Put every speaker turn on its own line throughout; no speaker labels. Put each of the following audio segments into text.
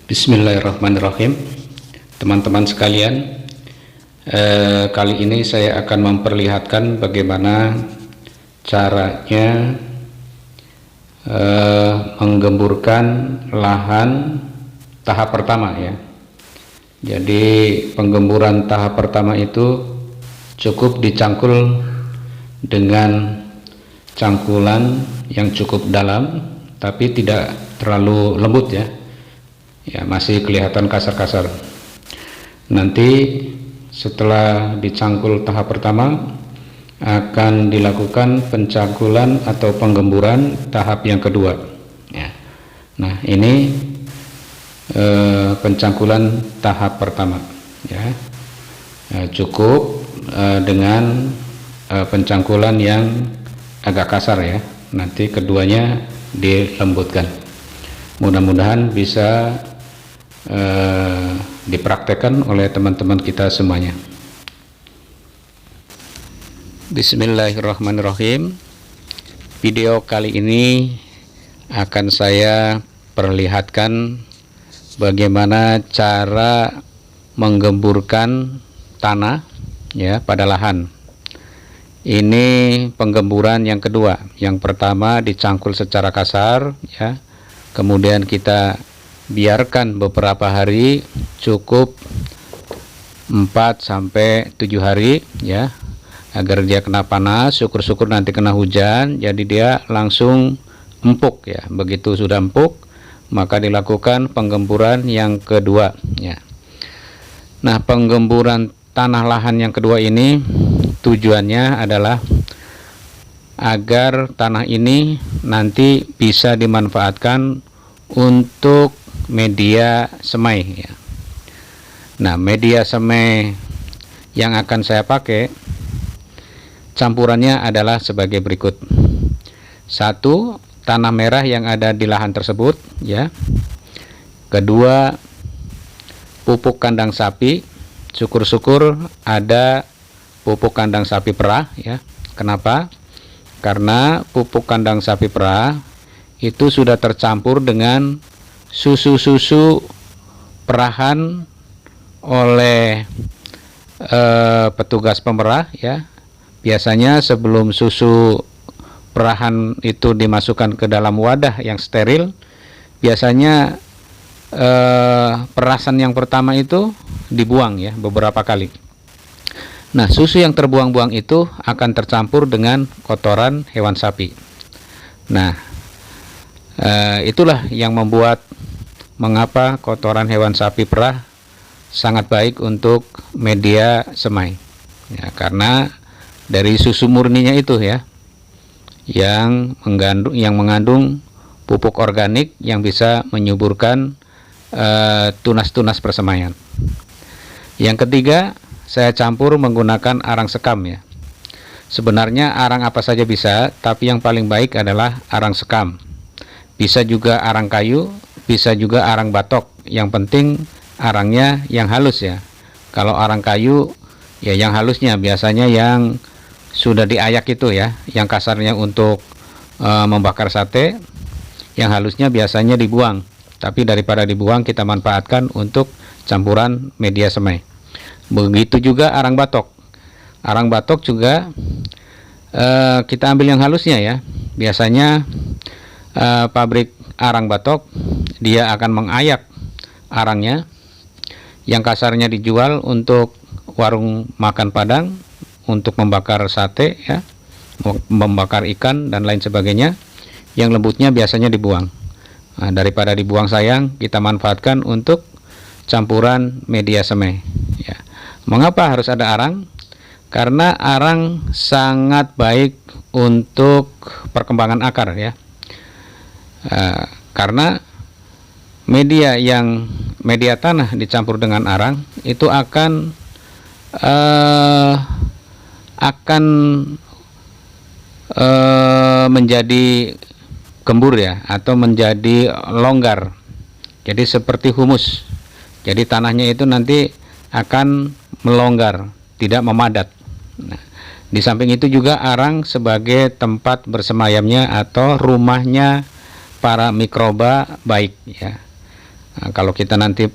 Bismillahirrahmanirrahim. Teman-teman sekalian, kali ini saya akan memperlihatkan bagaimana caranya menggemburkan lahan tahap pertama ya. Jadi penggemburan tahap pertama itu cukup dicangkul dengan cangkulan yang cukup dalam, tapi tidak terlalu lembut ya. Ya, masih kelihatan kasar-kasar. Nanti setelah dicangkul tahap pertama akan dilakukan pencangkulan atau penggemburan tahap yang kedua ya. Nah, ini pencangkulan tahap pertama ya. Cukup dengan pencangkulan yang agak kasar ya. Nanti keduanya dilembutkan. Mudah-mudahan bisa dipraktekkan oleh teman-teman kita semuanya. Bismillahirrahmanirrahim. Video kali ini akan saya perlihatkan bagaimana cara menggemburkan tanah ya pada lahan. Ini penggemburan yang kedua. Yang pertama dicangkul secara kasar ya. Kemudian kita biarkan beberapa hari, cukup 4-7 hari ya, agar dia kena panas. Syukur-syukur nanti kena hujan, jadi dia langsung empuk ya. Begitu sudah empuk, maka dilakukan penggemburan yang kedua ya. Nah, penggemburan tanah lahan yang kedua ini tujuannya adalah agar tanah ini nanti bisa dimanfaatkan untuk media semai ya. Nah, media semai yang akan saya pakai campurannya adalah sebagai berikut. 1, tanah merah yang ada di lahan tersebut ya. Kedua, pupuk kandang sapi. Syukur-syukur ada pupuk kandang sapi perah ya. Kenapa? Karena pupuk kandang sapi perah itu sudah tercampur dengan susu-susu perahan oleh petugas pemerah ya. Biasanya sebelum susu perahan itu dimasukkan ke dalam wadah yang steril, biasanya perasan yang pertama itu dibuang ya beberapa kali. Nah, susu yang terbuang-buang itu akan tercampur dengan kotoran hewan sapi. Nah, itulah yang membuat mengapa kotoran hewan sapi perah sangat baik untuk media semai ya, karena dari susu murninya itu ya, yang mengandung pupuk organik yang bisa menyuburkan tunas-tunas persemaian. Yang ketiga, saya campur menggunakan arang sekam ya. Sebenarnya arang apa saja bisa, tapi yang paling baik adalah arang sekam. Bisa juga arang kayu, bisa juga arang batok. Yang penting arangnya yang halus ya. Kalau arang kayu ya yang halusnya, biasanya yang sudah diayak itu ya. Yang kasarnya untuk membakar sate, yang halusnya biasanya dibuang. Tapi daripada dibuang, kita manfaatkan untuk campuran media semai. Begitu juga arang batok. Arang batok juga kita ambil yang halusnya ya. Biasanya pabrik arang batok dia akan mengayak arangnya, yang kasarnya dijual untuk warung makan Padang, untuk membakar sate ya, membakar ikan dan lain sebagainya. Yang lembutnya biasanya dibuang. Nah, daripada dibuang sayang, kita manfaatkan untuk campuran media semai ya. Mengapa harus ada arang? Karena arang sangat baik untuk perkembangan akar ya. Karena media tanah dicampur dengan arang itu akan menjadi gembur ya, atau menjadi longgar. Jadi seperti humus. Jadi tanahnya itu nanti akan melonggar, tidak memadat. Nah, di samping itu juga arang sebagai tempat bersemayamnya atau rumahnya para mikroba baik ya. Nah, kalau kita nanti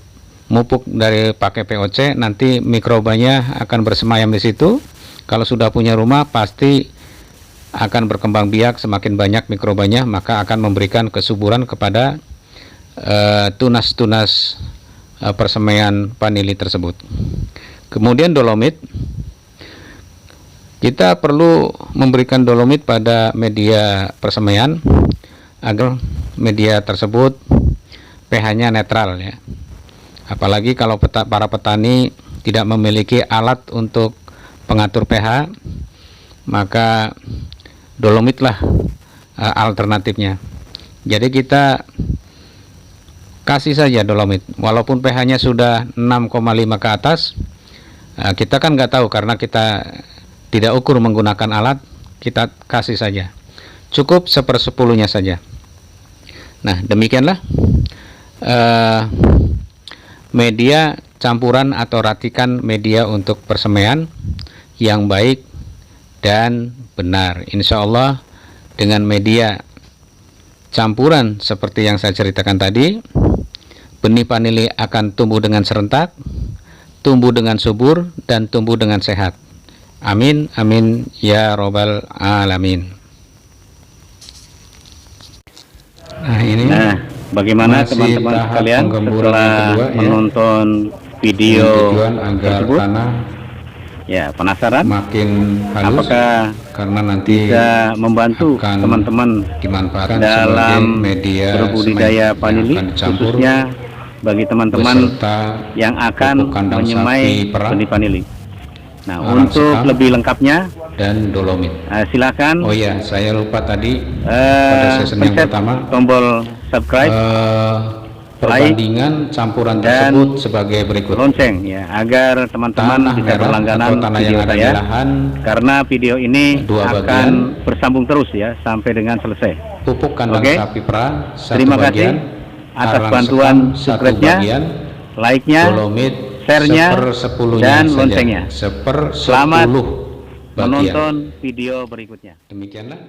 mupuk dari pakai POC, nanti mikrobanya akan bersemayam di situ. Kalau sudah punya rumah, pasti akan berkembang biak, semakin banyak mikrobanya, maka akan memberikan kesuburan kepada tunas-tunas persemaian vanili tersebut. Kemudian dolomit, kita perlu memberikan dolomit pada media persemaian agar media tersebut pH-nya netral ya. Apalagi kalau para petani tidak memiliki alat untuk pengatur pH, maka dolomitlah alternatifnya. Jadi kita kasih saja dolomit, walaupun pH-nya sudah 6,5 ke atas. Kita kan nggak tahu karena kita tidak ukur menggunakan alat, kita kasih saja. Cukup 1/10-nya saja. Nah, demikianlah media campuran atau ratikan media untuk persemaian yang baik dan benar. Insya Allah dengan media campuran seperti yang saya ceritakan tadi, benih vanili akan tumbuh dengan serentak, tumbuh dengan subur, dan tumbuh dengan sehat. Amin, amin, ya robbal alamin.
Nah, bagaimana teman-teman sekalian setelah kedua, menonton video tersebut? Ya, penasaran?
Makin halus,
apakah
karena nanti
bisa membantu teman-teman dalam
media
berbudidaya vanili, khususnya bagi teman-teman yang akan menyemai benih vanili. Nah, untuk lebih lengkapnya
dan dolomit,
silakan.
Oh ya, saya lupa tadi pada season yang pertama
tombol subscribe,
perbandingan campuran tersebut sebagai berikut.
Lonceng ya, agar teman-teman bisa berlangganan video saya, karena video ini akan bersambung terus ya sampai dengan selesai.
Pupuk kandang sapi perah
terima kasih atas bantuan subscribe-nya, like-nya, share-nya, dan loncengnya. Selamat menonton video berikutnya.
Demikianlah